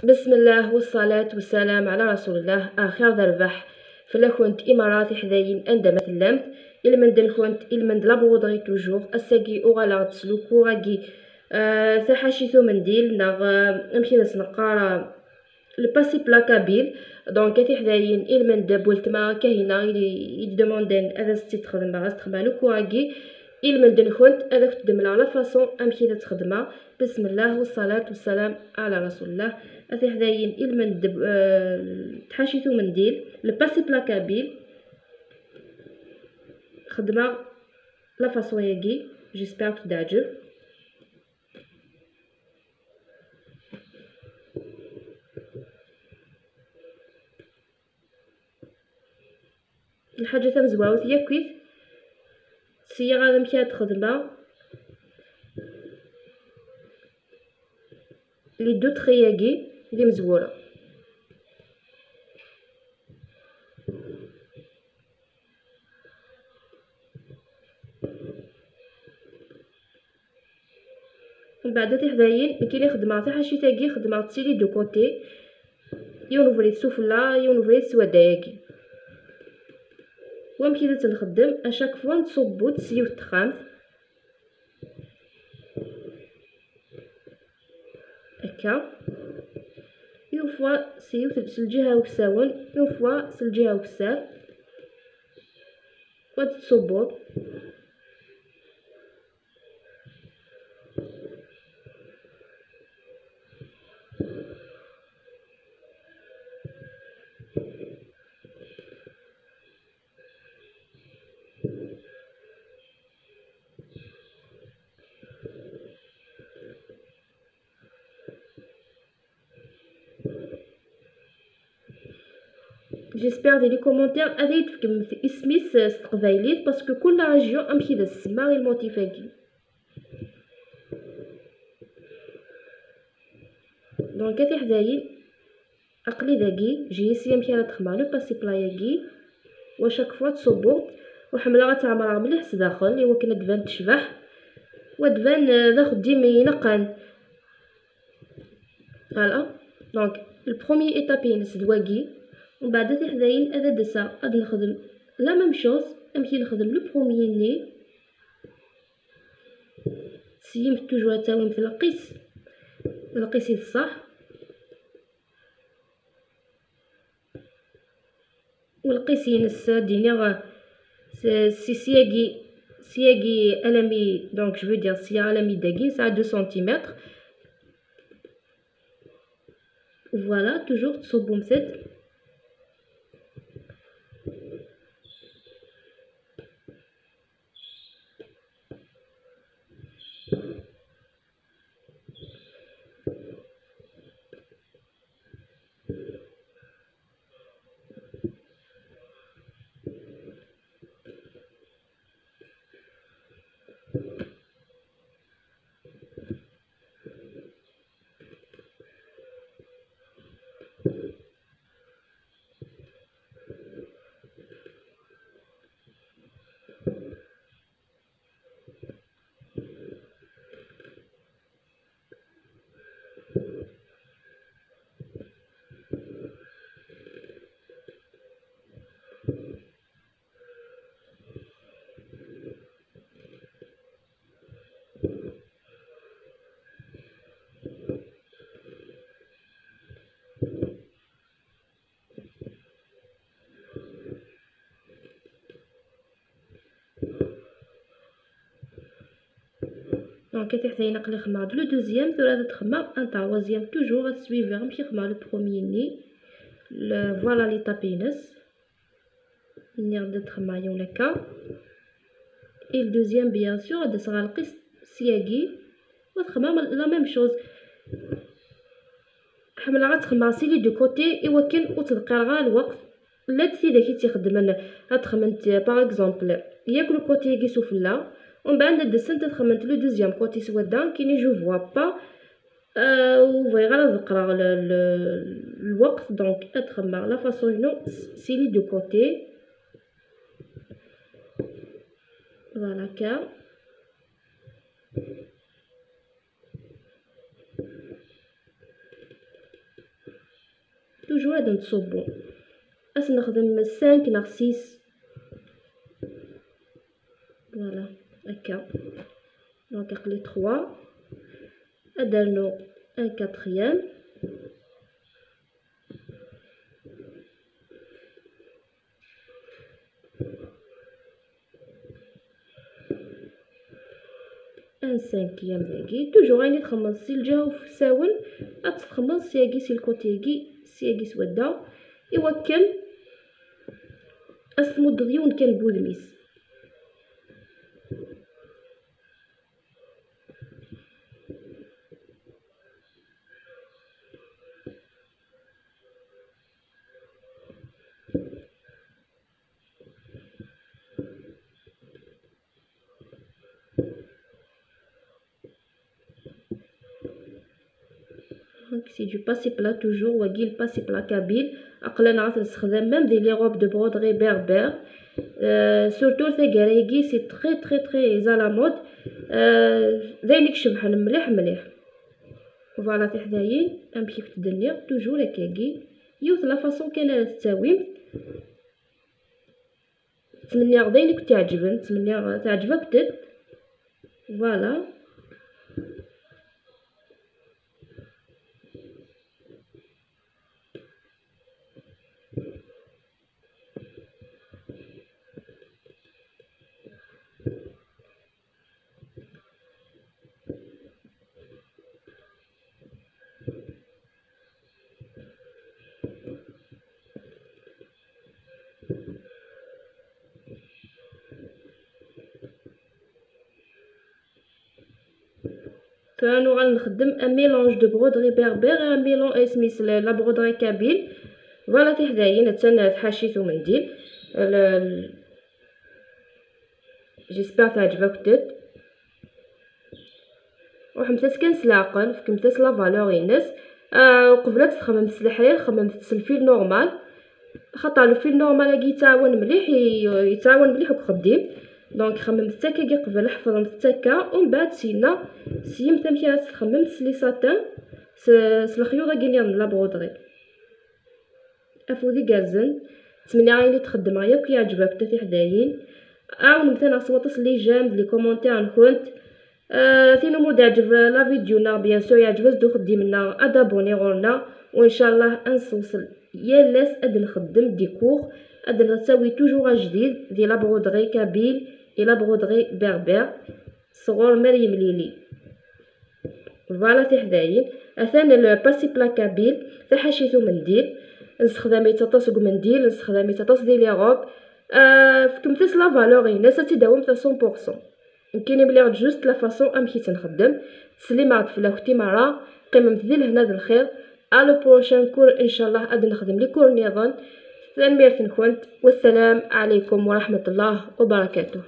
بسم الله والصلاة والسلام على رسول الله. آخر ذربح فلا كنت إماراتي حذاين عندما تلمت المندن كنت المند لابوضغي توجور الساقي أغالا تسلوكو غاكي ثحاشيثو منديل ناغ نمشي نسنقارا الباسي بلاكابيل دونك كاتي حذاين المند بولتما كاينا يدموندن هذا ستخدم باغا تخدمالو كواكي المندن كنت هذاك تخدم لا فاصون امشي تخدمها. بسم الله والصلاة والسلام على رسول الله. أثي حداين المند تحاشيثو منديل الباسي بلاكابيل خدمة لا فاصون ياكي جيسبيغ تدعجب. الحاجة تمزواوث ياكويث السيارة غادا مشي تخدمها لي دو تخياكي لي مزوره. من بعد تحداين كي خدمه تاع حاشي تاكي خدمه تسيلي دو كوتي يونفري سفلا يونفري سواداياكي ومشي تنخدم اشاك فوا نصبو تسيو التخانت هكا يو فوا سيو الجهه وكساون يو فوا الجهه وكسار وتصبو جيسبر دير لي كومونتير هذا يتفكم في اسميس استقبايليت باسكو كل راجيون امشي دا السما غير الموتيفاكي. دونك هاتي حدايا عقلي داكي جيسي يمشي على تخمع لو باسي بلاياكي وشاك فوا تصبو وحمله غتعمرها مليح سداخل ايوا كنا تبان تشبح ودبان ذا خديم ينقان فوالا. دونك البروميي ايتابي نسدواكي ومن بعد هاتي حدايا هذا دسا غادي نخدم لا ميم شوز نمشي نخدم لو بروميي ني سيمت توجور تاوي مثل القيس الصح والقيس ينس ديني سياقي ألمي دونك جو دير سيا ألمي داكين ساعة 2 سنتيمتر فوالا توجور تصبو مثل دونك كي حتى ينقلي خمار لو دوزيام ثلاثه تخمار ان تروازيام توجور غتسويفي غنمشي خمار لو بروميي ني فوالا لي طابينس ني غادا تخمار يوم هكا اي الدوزيام بيان سور غادا صغار القيس سياقي وتخمار لا ميم شوز حمله غتخمار سيلي دو كوتي ايوا كان وتذكر غا الوقت لا تسي داكي تيخدم غتخمنت باغ اكزومبل ياك لو كوتي كي سفلا ومن بعد دسنت تخمنت لو دوزيام كوتي سودا كيني جو فوا با وفي غير نقرا الوقت دونك اتخمر لا فاصون نو سيلي دو كوتي فوالا كا توجور غادي نتصوبو نخدم 5 ناغ 6 فوالا هكا. دونك يقلي 3 درنا ان كاتريام ان سانكيام داكي توجور غادي تخمص سي الجهه وفي الساون غتخمص سياكي سي الكوتيكي سياكي سودا يوكل اسمود غيون كان بودميس. دونك سي دو باسي بلا توجور واقي الباسي بلا كابيل عقلا نعرف نستخدم ميم دي لي روب دو برودري بيربر سورتو ثقرايكي سي تري تري تري على مود ذينك شبحن مليح مليح. فوالا في حدايين نمشي في الدنيا توجور هكاكي يوث لا فاصون كان تساوي. نتمنى غداينك تعجبن نتمنى تعجبك تد. فوالا كانوا غنخدم ان ميلونج دو برودري بيربر ان ميلون سميس لا برودري كابيل. فوالا في حدايين حتى حاشيتو منديل جيسبر تعجبك تد وحمتات كنس العقل فكمتات لا فالور ينس وقبلت تخمم الحرير خممت الفيل نورمال خاطر الفيل نورمال يتعاون مليح يتعاون مليح وخديم. دونك خممت تاكا قبل حفظت تاكا ومن بعد سينا سيمت مشي تخمم لي ساتان الخيوط كاين لا برودري افودي كازن. نتمنى غير تخدم غياك يعجبك حتى في حدايين عاون مثلا صوتس لي جيم لي كومونتير نكونت ثينو مود يعجب لا فيديونا بيان سور يعجب زدو خديمنا ادابوني غورنا وان شاء الله نوصل يالاس اد نخدم ديكور اد نسوي توجور جديد دي لا برودري كابيل اي لا برودري بربر صغور مريم ليلي. فوالا في حدايين اثان الباسي بلا كابيل حاشيتو منديل نستخدم تطاسق منديل نستخدم تطاس ديال لي روب فكمتس لا فالور الناس تداوم 100%. يمكن بلي جوست لا فاصون امشي تنخدم تسليمات في اختي مره قيمت ذي لهنا الخير على بروشان كور ان شاء الله غادي نخدم لي كور نظام. تنميرت كنت والسلام عليكم ورحمه الله وبركاته.